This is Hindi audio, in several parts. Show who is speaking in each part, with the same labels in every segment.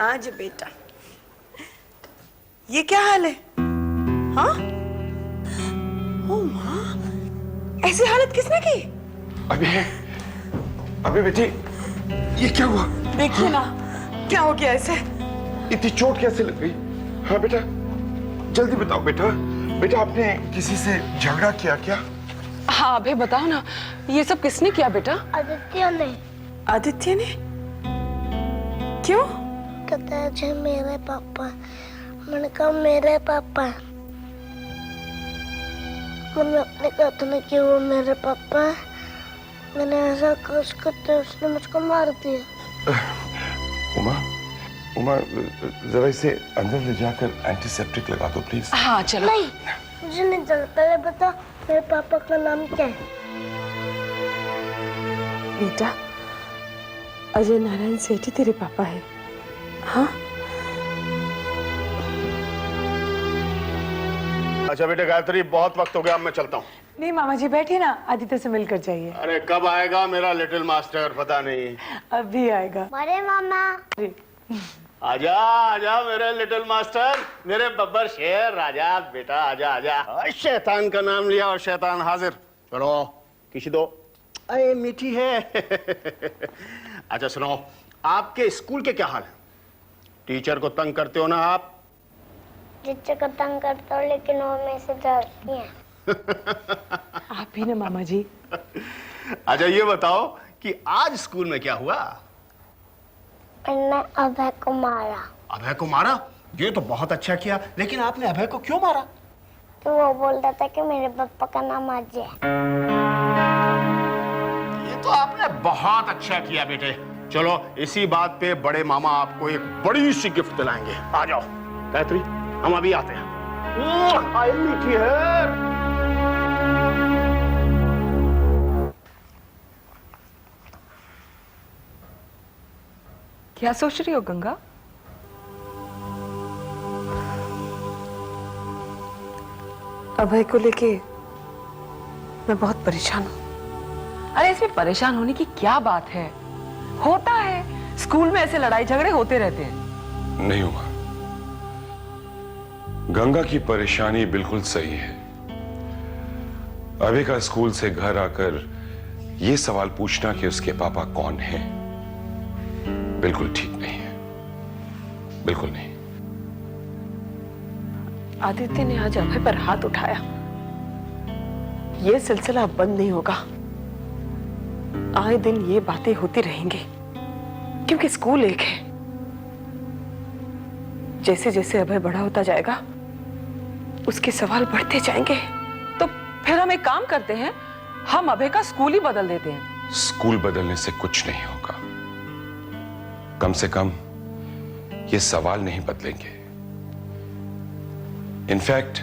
Speaker 1: आज बेटा, ये क्या हाल है? हाँ? ओ माँ, ऐसी हालत किसने की?
Speaker 2: अबे बेटी, ये क्या हुआ?
Speaker 1: देखिए ना, क्या हो गया ऐसे?
Speaker 2: इतनी चोट कैसे लग गई? हाँ बेटा, जल्दी बताओ बेटा। बेटा, आपने किसी से झगड़ा किया क्या?
Speaker 3: हाँ अभय बताओ ना, ये सब किसने किया बेटा?
Speaker 4: आदित्य ने।
Speaker 1: आदित्य ने? क्यों?
Speaker 4: कहता है जी मेरे पापा। मैंने कहा मेरे पापा। मैंने अपने कहते ना कि वो मेरे पापा है। मैंने ऐसा कुछ करते उसने मुझको मार दिया।
Speaker 2: उमा, जरा इसे अंदर ले जाकर एंटीसेप्टिक लगा दो प्लीज।
Speaker 3: हाँ चलो।
Speaker 4: नहीं, मुझे नहीं चलता। पहले बता मेरे पापा का नाम क्या है?
Speaker 1: बेटा, अजय नारायण सेठी तेरे पापा है। हाँ?
Speaker 5: अच्छा बेटे गायत्री, बहुत वक्त हो गया, अब मैं चलता हूँ।
Speaker 6: नहीं मामा जी, बैठिए ना, आदित्य से मिलकर जाइए।
Speaker 5: अरे कब आएगा मेरा लिटिल मास्टर, पता नहीं।
Speaker 6: अभी आएगा।
Speaker 4: अरे मामा।
Speaker 5: आजा आजा मेरे लिटिल मास्टर, मेरे बब्बर शेर राजा बेटा, आजा आजा। शैतान का नाम लिया और शैतान हाजिर। चलो किसी दो, अरे मीठी है। अच्छा सुनो, आपके स्कूल के क्या हाल है? टीचर को तंग करते हो ना आप?
Speaker 4: टीचर को तंग करता हूँ, लेकिन वो मेरे से डरती है।
Speaker 6: आप भी ना मामा जी।
Speaker 5: अच्छा ये बताओ कि आज स्कूल में क्या हुआ?
Speaker 4: मैंने अभय को मारा।
Speaker 5: अभय को मारा? ये तो बहुत अच्छा किया, लेकिन आपने अभय को क्यों मारा?
Speaker 4: तो वो बोल रहा था कि मेरे पापा का नाम अजय है।
Speaker 5: ये तो आपने बहुत अच्छा किया बेटे। चलो इसी बात पे बड़े मामा आपको एक बड़ी सी गिफ्ट दिलाएंगे। आ जाओ गायत्री, हम अभी आते हैं। हाय मीठी है।
Speaker 3: क्या सोच रही हो गंगा?
Speaker 1: अभय को लेके मैं बहुत परेशान हूँ।
Speaker 3: अरे इसमें परेशान होने की क्या बात है? होता है, स्कूल में ऐसे लड़ाई झगड़े होते रहते हैं।
Speaker 2: नहीं हुआ, गंगा की परेशानी बिल्कुल सही है। अभय का स्कूल से घर आकर यह सवाल पूछना कि उसके पापा कौन हैं, बिल्कुल ठीक नहीं है, बिल्कुल नहीं।
Speaker 1: आदित्य ने आज अभय पर हाथ उठाया। ये सिलसिला बंद नहीं होगा। आए दिन ये बातें होती रहेंगी, क्योंकि स्कूल एक है। जैसे जैसे अभय बड़ा होता जाएगा, उसके सवाल बढ़ते जाएंगे।
Speaker 3: तो फिर हम एक काम करते हैं, हम अभय का स्कूल ही बदल देते हैं।
Speaker 2: स्कूल बदलने से कुछ नहीं होगा। कम से कम ये सवाल नहीं बदलेंगे। इनफैक्ट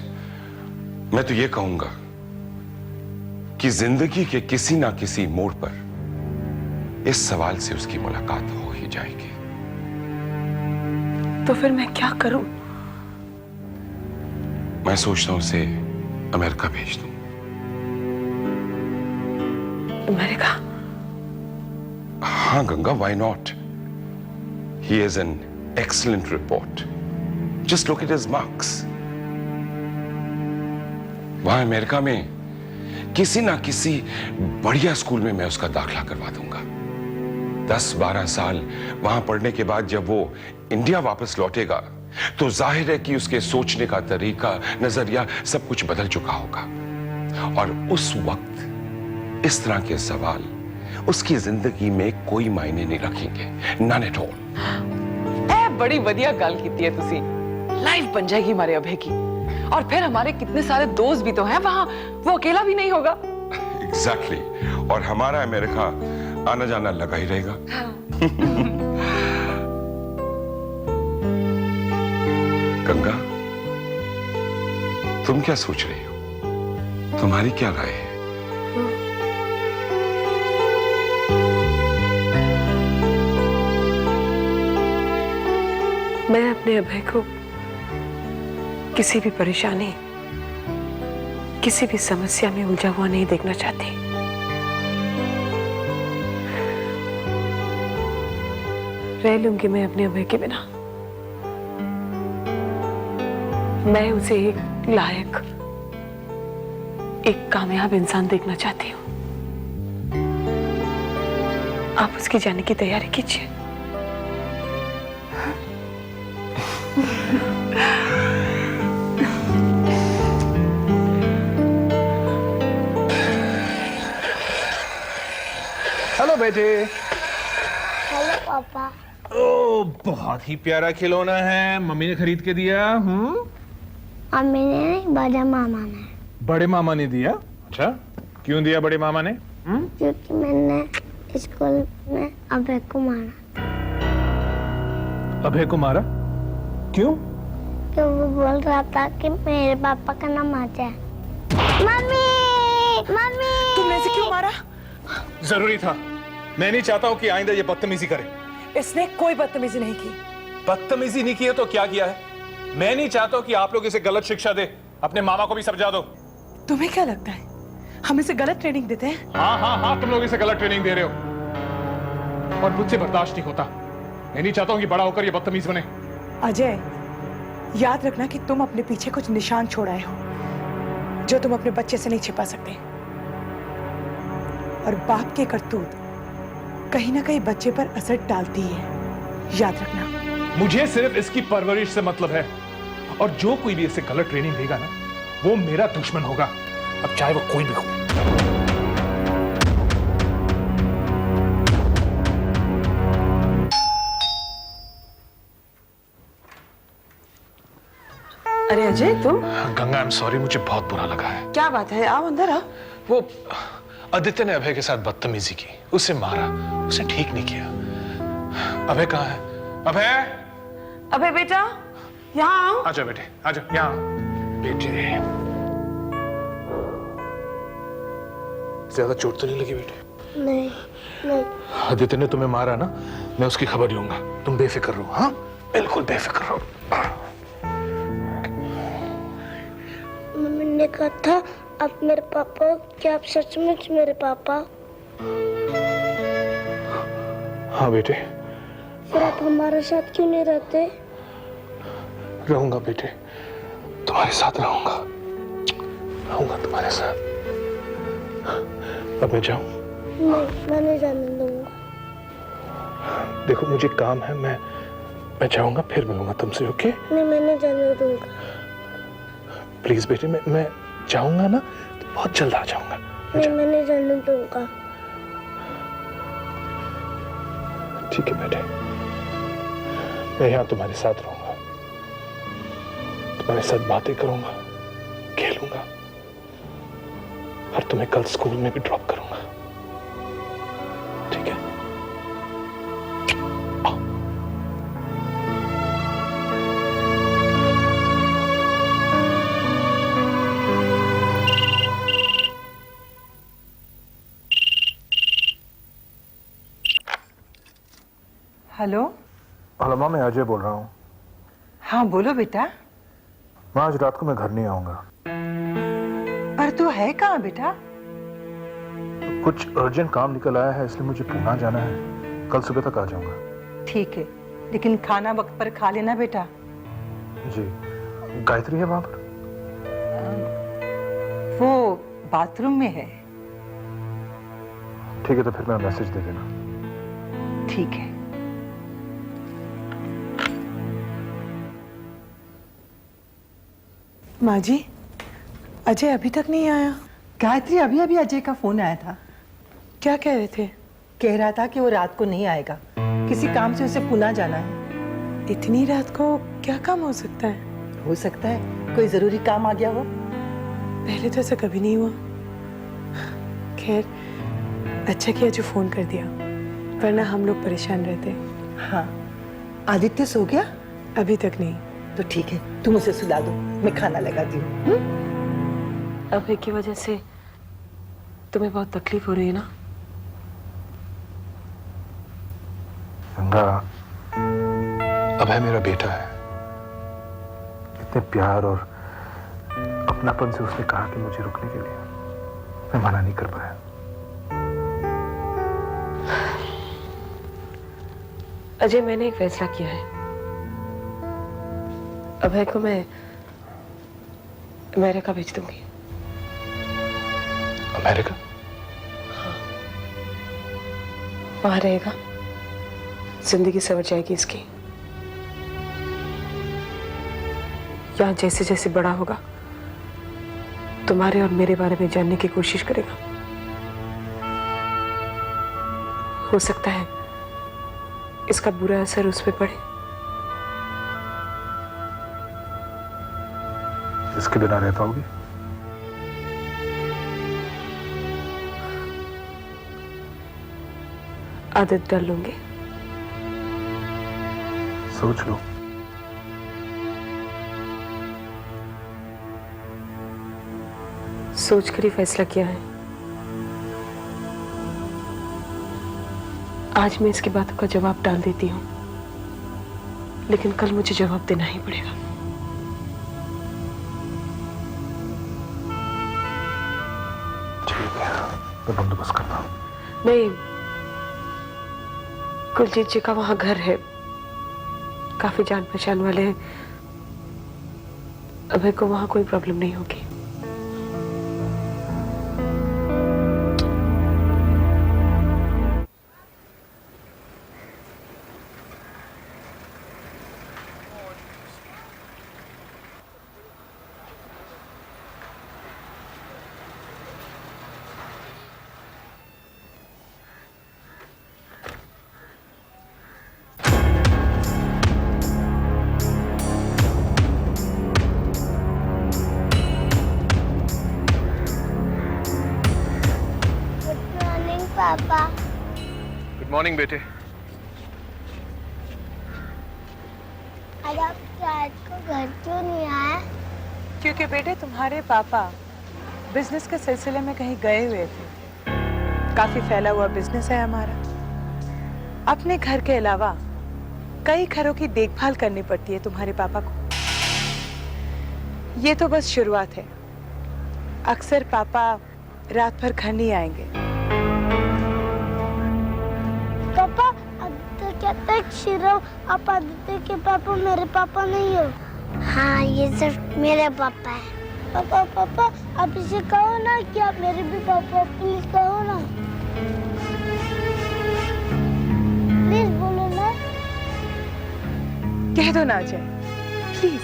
Speaker 2: मैं तो ये कहूंगा कि जिंदगी के किसी ना किसी मोड़ पर इस सवाल से उसकी मुलाकात हो ही जाएगी।
Speaker 1: तो फिर मैं क्या करूं?
Speaker 2: मैं सोचता हूं उसे अमेरिका भेज दूं।
Speaker 1: अमेरिका?
Speaker 2: हाँ Ganga, why not? He is an excellent report. Just look at his marks. वहां अमेरिका में किसी ना किसी बढ़िया स्कूल में मैं उसका दाखिला करवा दूंगा। 10-12 साल वहां पढ़ने के बाद जब वो इंडिया वापस लौटेगा, तो जाहिर है कि उसके सोचने का तरीका, नजरिया सब कुछ बदल चुका होगा। और उस वक्त इस तरह के सवाल उसकी जिंदगी में कोई मायने नहीं रखेंगे, none at all।
Speaker 3: बड़ी बढ़िया गल की है तुसी। लाइफ बन जाएगी हमारे अभय की, और फिर हमारे कितने सारे दोस्त भी तो हैं वहां, वो अकेला भी नहीं होगा।
Speaker 2: Exactly। और हमारा अमेरिका आना जाना लगा ही रहेगा। गंगा, तुम क्या सोच रही हो? तुम्हारी क्या राय है?
Speaker 1: मैं अपने अभय को किसी भी परेशानी, किसी भी समस्या में उलझा हुआ नहीं देखना चाहती। रह लूंगी मैं अपने अभय के बिना। मैं उसे एक लायक, एक कामयाब इंसान देखना चाहती हूँ। आप उसकी जाने की तैयारी कीजिए।
Speaker 7: हेलो बेटे।
Speaker 4: हेलो पापा।
Speaker 7: ओ, बहुत ही प्यारा खिलौना है, मम्मी ने खरीद के दिया।
Speaker 4: मम्मी ने नहीं, बड़े मामा ने।
Speaker 7: बड़े मामा ने दिया? अच्छा, क्यों दिया बड़े मामा ने?
Speaker 4: क्योंकि मैंने स्कूल में अभय को मारा।
Speaker 7: अभय को मारा? क्यों?
Speaker 4: तो वो बोल रहा था कि मेरे पापा का नाम अजय है। Mummy, mummy.
Speaker 6: तुमने इसे क्यों मारा?
Speaker 7: जरूरी था। मैं नहीं चाहता हूँ कि आइंदा ये बदतमीजी करे।
Speaker 6: इसने कोई बदतमीजी नहीं की।
Speaker 7: बदतमीजी नहीं की है तो क्या किया है? मैं नहीं चाहता हूँ कि आप लोग इसे गलत शिक्षा दे। अपने मामा को भी समझा दो।
Speaker 6: तुम्हें क्या लगता है हम इसे गलत ट्रेनिंग देते हैं?
Speaker 7: हाँ, तुम लोग इसे गलत ट्रेनिंग दे रहे हो और मुझसे बर्दाश्त नहीं होता। मैं नहीं चाहता हूँ कि बड़ा होकर ये बदतमीज बने।
Speaker 6: अजय, याद रखना कि तुम अपने पीछे कुछ निशान छोड़ आए हो जो तुम अपने बच्चे से नहीं छिपा सकते। और बाप के करतूत कहीं ना कहीं बच्चे पर असर डालती है, याद रखना।
Speaker 7: मुझे सिर्फ इसकी परवरिश से मतलब है और जो कोई भी इसे गलत ट्रेनिंग देगा ना, वो मेरा दुश्मन होगा, अब चाहे वो कोई भी हो।
Speaker 1: अरे अजय, तुम?
Speaker 7: गंगा, आई एम सॉरी, मुझे बहुत बुरा लगा है।
Speaker 1: क्या बात है? आओ अंदर आओ।
Speaker 7: वो आदित्य ने अभय के साथ बदतमीजी की, उसे मारा, उसे ठीक नहीं किया। अभय कहाँ है? अभय!
Speaker 1: अबे बेटा, यहाँ आओ।
Speaker 7: आजा बेटे, आजा यहाँ। बेटे, ज्यादा चोट तो नहीं लगी बेटे?
Speaker 4: नहीं, नहीं।
Speaker 7: आदित्य ने तुम्हें मारा ना, मैं उसकी खबर लूंगा। तुम बेफिक्र रहो। हाँ, बिल्कुल बेफिक्र रहो।
Speaker 4: मम्मी ने कहा था आप मेरे पापा हो। क्या आप सचमुच मेरे पापा?
Speaker 7: हाँ बेटे।
Speaker 4: फिर आप हमारे साथ क्यों नहीं रहते?
Speaker 7: रहूंगा बेटे, तुम्हारे साथ रहूंगा, रहूंगा तुम्हारे साथ। अब मैं जाऊं?
Speaker 4: नहीं, मैं नहीं जाने दूंगा।
Speaker 7: देखो मुझे काम है, मैं जाऊंगा, फिर मिलूंगा तुमसे। ओके?
Speaker 4: नहीं, मैं नहीं जाने दूंगा।
Speaker 7: प्लीज बेटे, मैं जाऊंगा ना तो बहुत जल्द आ जाऊंगा।
Speaker 4: नहीं, मैं नहीं जाने दूंगा।
Speaker 7: ठीक है बेटे, मैं यहाँ तुम्हारे साथ रहूंगा, तुम्हारे साथ बातें करूंगा, खेलूंगा और तुम्हें कल स्कूल में भी ड्रॉप करूंगा। ठीक है?
Speaker 6: हेलो।
Speaker 7: हेलो माँ, मैं अजय बोल रहा हूँ।
Speaker 6: हाँ बोलो बेटा।
Speaker 7: माँ, आज रात को मैं घर नहीं आऊंगा।
Speaker 6: पर तू है कहाँ बेटा?
Speaker 7: कुछ अर्जेंट काम निकल आया है, इसलिए मुझे पूना जाना है। कल सुबह तक आ जाऊंगा।
Speaker 6: ठीक है, लेकिन खाना वक्त पर खा लेना बेटा।
Speaker 7: जी। गायत्री है वहां पर?
Speaker 6: वो बाथरूम में है।
Speaker 7: ठीक है, तो फिर मैं मैसेज दे देना।
Speaker 6: ठीक है। माँ जी, अजय अभी तक नहीं आया।
Speaker 8: गायत्री, अभी अभी अजय का फोन आया था।
Speaker 6: क्या कह रहे थे?
Speaker 8: कह रहा था कि वो रात को नहीं आएगा, किसी काम से उसे पुणे जाना है।
Speaker 6: इतनी रात को क्या काम हो सकता है?
Speaker 8: हो सकता है कोई जरूरी काम आ गया हो।
Speaker 6: पहले तो ऐसा कभी नहीं हुआ। खैर, अच्छा किया जो फोन कर दिया, वरना हम लोग परेशान रहते।
Speaker 8: हाँ, आदित्य सो गया?
Speaker 6: अभी तक नहीं।
Speaker 8: तो ठीक है, तुम उसे सुला दो, मैं खाना लगाती हूँ।
Speaker 1: अभय की वजह से तुम्हें बहुत तकलीफ हो रही है ना?
Speaker 7: गंगा, अभय मेरा बेटा है। इतने प्यार और अपनापन से उसने कहा कि मुझे रुकने के लिए, मैं मना नहीं कर पाया।
Speaker 1: अजय, मैंने एक फैसला किया है। अभय को मैं अमेरिका भेज दूंगी।
Speaker 7: अमेरिका?
Speaker 1: वहां रहेगा, जिंदगी सवर जाएगी इसकी। यहाँ जैसे जैसे बड़ा होगा तुम्हारे और मेरे बारे में जानने की कोशिश करेगा। हो सकता है इसका बुरा असर उस पर पड़े।
Speaker 7: इसके बिना रह पाओगी?
Speaker 1: आदत डाल लूंगी।
Speaker 7: सोच लो।
Speaker 1: सोच कर ही फैसला किया है। आज मैं इसकी बातों का जवाब डाल देती हूँ, लेकिन कल मुझे जवाब देना ही पड़ेगा।
Speaker 7: ठीक है, मैं बंदोबस्त करता हूँ।
Speaker 1: नहीं, कुलजीत जी का वहां घर है, काफी जान पहचान वाले हैं। अभय को वहां कोई प्रॉब्लम नहीं होगी।
Speaker 4: पापा।
Speaker 7: गुड मॉर्निंग बेटे।
Speaker 4: आज आप रात को घर क्यों नहीं आए?
Speaker 6: क्योंकि बेटे तुम्हारे पापा बिजनेस के सिलसिले में कहीं गए हुए थे। काफी फैला हुआ बिजनेस है हमारा। अपने घर के अलावा कई घरों की देखभाल करनी पड़ती है तुम्हारे पापा को। ये तो बस शुरुआत है। अक्सर पापा रात भर घर नहीं आएंगे।
Speaker 4: पापा, आदित्य कहता है शिरव आप आदित्य के पापा मेरे पापा नहीं हो। हाँ, ये सिर्फ मेरे पापा है। पापा पापा, आप इसे कहो ना कि आप मेरे भी पापा, प्लीज कहो ना, प्लीज बोलो ना।
Speaker 6: कह दो ना अजय, प्लीज।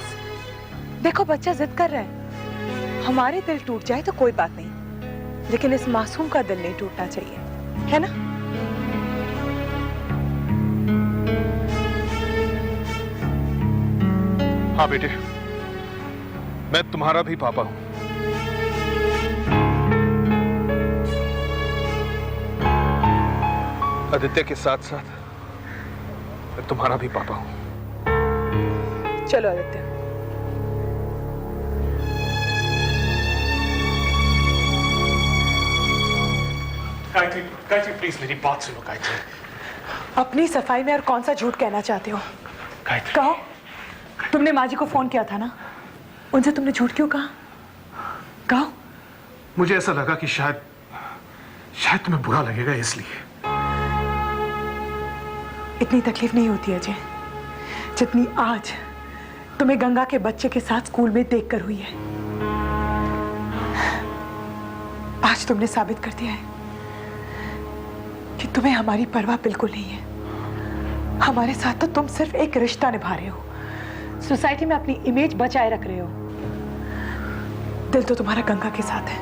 Speaker 6: देखो बच्चा जिद कर रहा है। हमारे दिल टूट जाए तो कोई बात नहीं, लेकिन इस मासूम का दिल नहीं टूटना चाहिए, है ना?
Speaker 7: हाँ बेटे, मैं तुम्हारा भी पापा हूं। आदित्य के साथ साथ मैं तुम्हारा भी पापा हूं।
Speaker 6: चलो आदित्य।
Speaker 7: गायत्री, गायत्री प्लीज मेरी बात सुनो गायत्री।
Speaker 6: अपनी सफाई में और कौन सा झूठ कहना चाहते हो?
Speaker 7: गायत्री,
Speaker 6: कहो। तुमने माँ जी को फोन किया था ना, उनसे तुमने झूठ क्यों कहा? कहो।
Speaker 7: मुझे ऐसा लगा कि शायद तुम्हें बुरा लगेगा, इसलिए।
Speaker 6: इतनी तकलीफ नहीं होती अजय जितनी आज तुम्हें गंगा के बच्चे के साथ स्कूल में देखकर हुई है। आज तुमने साबित कर दिया है कि तुम्हें हमारी परवाह बिल्कुल नहीं है। हमारे साथ तो तुम सिर्फ एक रिश्ता निभा रहे हो, सोसाइटी में अपनी इमेज बचाए रख रहे हो। दिल तो तुम्हारा गंगा के साथ है।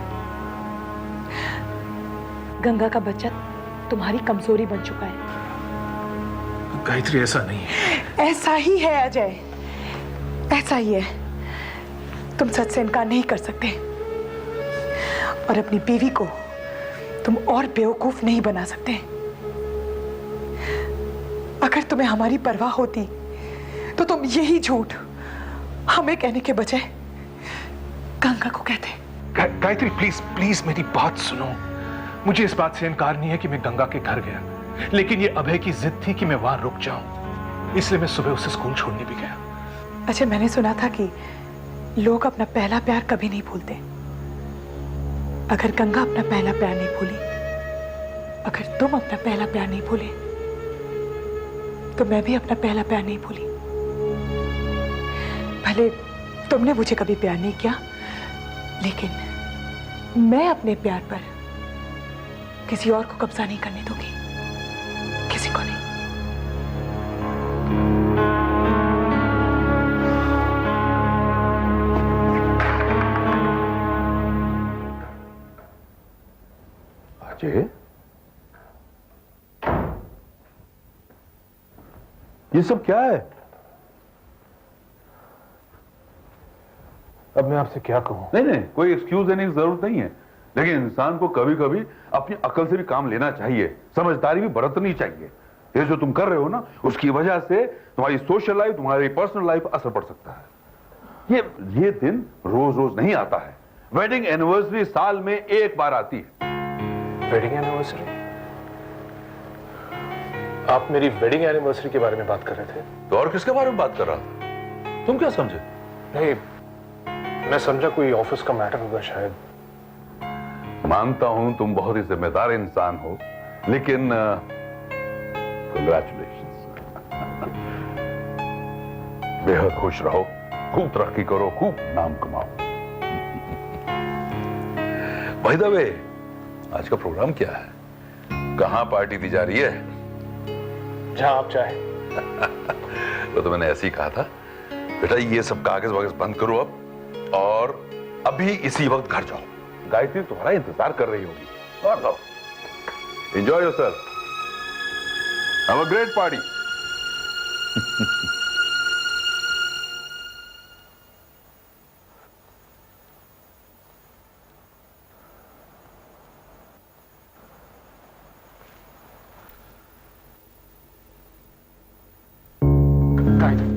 Speaker 6: गंगा का बच्चा तुम्हारी कमजोरी बन चुका है।
Speaker 7: गायत्री, ऐसा नहीं है।
Speaker 6: ऐसा ही है अजय, ऐसा ही है। तुम सच से इनकार नहीं कर सकते, और अपनी बीवी को तुम और बेवकूफ नहीं बना सकते। अगर तुम्हें हमारी परवाह होती तो तुम यही झूठ हमें कहने के बजाय गंगा को कहते।
Speaker 7: गायत्री प्लीज प्लीज मेरी बात सुनो। मुझे इस बात से इनकार नहीं है कि मैं गंगा के घर गया, लेकिन ये अभय की जिद थी कि मैं वहां रुक जाऊं, इसलिए मैं सुबह उसे स्कूल छोड़ने भी गया।
Speaker 6: अच्छा, मैंने सुना था कि लोग अपना पहला प्यार कभी नहीं भूलते। अगर गंगा अपना पहला प्यार नहीं भूली, अगर तुम अपना पहला प्यार नहीं भूले, तो मैं भी अपना पहला प्यार नहीं भूली। भले तुमने मुझे कभी प्यार नहीं किया, लेकिन मैं अपने प्यार पर किसी और को कब्जा नहीं करने दूंगी, किसी को नहीं।
Speaker 7: अजय, ये सब क्या है? अब मैं आपसे क्या कहूं?
Speaker 9: नहीं नहीं, कोई एक्सक्यूज देने की जरूरत नहीं है, लेकिन इंसान को कभी कभी अपनी अकल से भी काम लेना चाहिए, समझदारी भी बरतनी चाहिए। ये जो तुम कर रहे हो ना, उसकी वजह से तुम्हारी सोशल लाइफ, तुम्हारी पर्सनल लाइफ असर पड़ सकता है। ये दिन रोज रोज नहीं आता है। वेडिंग एनिवर्सरी साल में एक बार आती है।
Speaker 7: Wedding anniversary? आप मेरी वेडिंग एनिवर्सरी के बारे में बात कर रहे थे?
Speaker 9: तो और किसके बारे में बात कर रहा था? तुम क्या समझे?
Speaker 7: नहीं, मैं समझा कोई ऑफिस का मैटर होगा शायद।
Speaker 9: मानता हूं तुम बहुत ही जिम्मेदार इंसान हो, लेकिन कंग्रेचुलेशंस। बेहद खुश रहो, खूब तरक्की करो, खूब नाम कमाओ। बाय द वे, आज का प्रोग्राम क्या है? कहां पार्टी दी जा रही है?
Speaker 7: जहां आप चाहें।
Speaker 9: वो तो मैंने ऐसे ही कहा था। बेटा, ये सब कागज वागज बंद करो अब, और अभी इसी वक्त घर जाओ। गायत्री तुम्हारा इंतजार कर रही होगी। और जाओ, enjoy yourself, have a great party.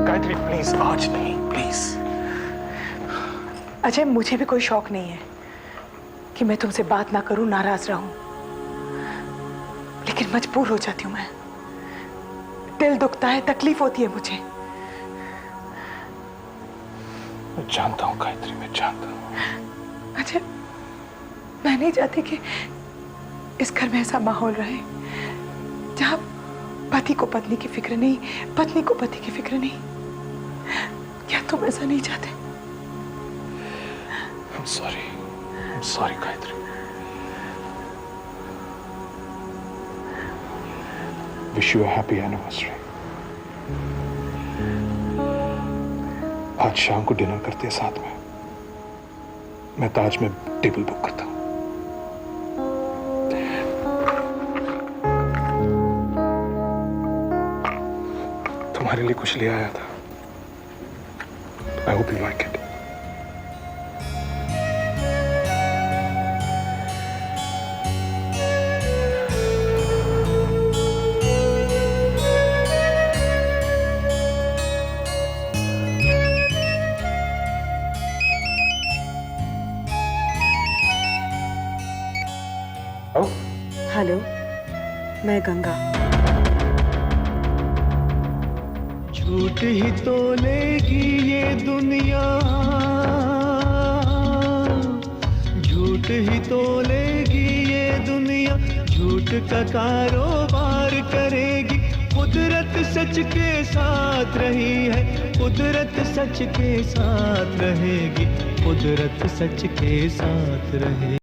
Speaker 7: Gayatri please, आज नहीं, प्लीज।
Speaker 6: अजय, मुझे भी कोई शौक नहीं है कि मैं तुमसे बात ना करूं, नाराज रहूं, लेकिन मजबूर हो जाती हूं मैं। दिल दुखता है, तकलीफ होती है मुझे।
Speaker 7: मैं जानता हूं गायत्री, मैं जानता हूं।
Speaker 6: अजय, मैं नहीं चाहती कि इस घर में ऐसा माहौल रहे जहां पति को पत्नी की फिक्र नहीं, पत्नी को पति की फिक्र नहीं। क्या तुम ऐसा नहीं चाहते?
Speaker 7: I'm sorry Gayatri. Wish you a happy anniversary। आज शाम को डिनर करते हैं साथ में। मैं ताज में टेबल बुक करता हूं। तुम्हारे लिए कुछ ले आया था। I hope you like it।
Speaker 1: Hello, मैं गंगा।
Speaker 10: झूठ ही तो लेगी ये दुनिया, झूठ ही तो लेगी ये दुनिया, झूठ का कारोबार करेगी। कुदरत सच के साथ रही है, कुदरत सच के साथ रहेगी, कुदरत सच के साथ रहे।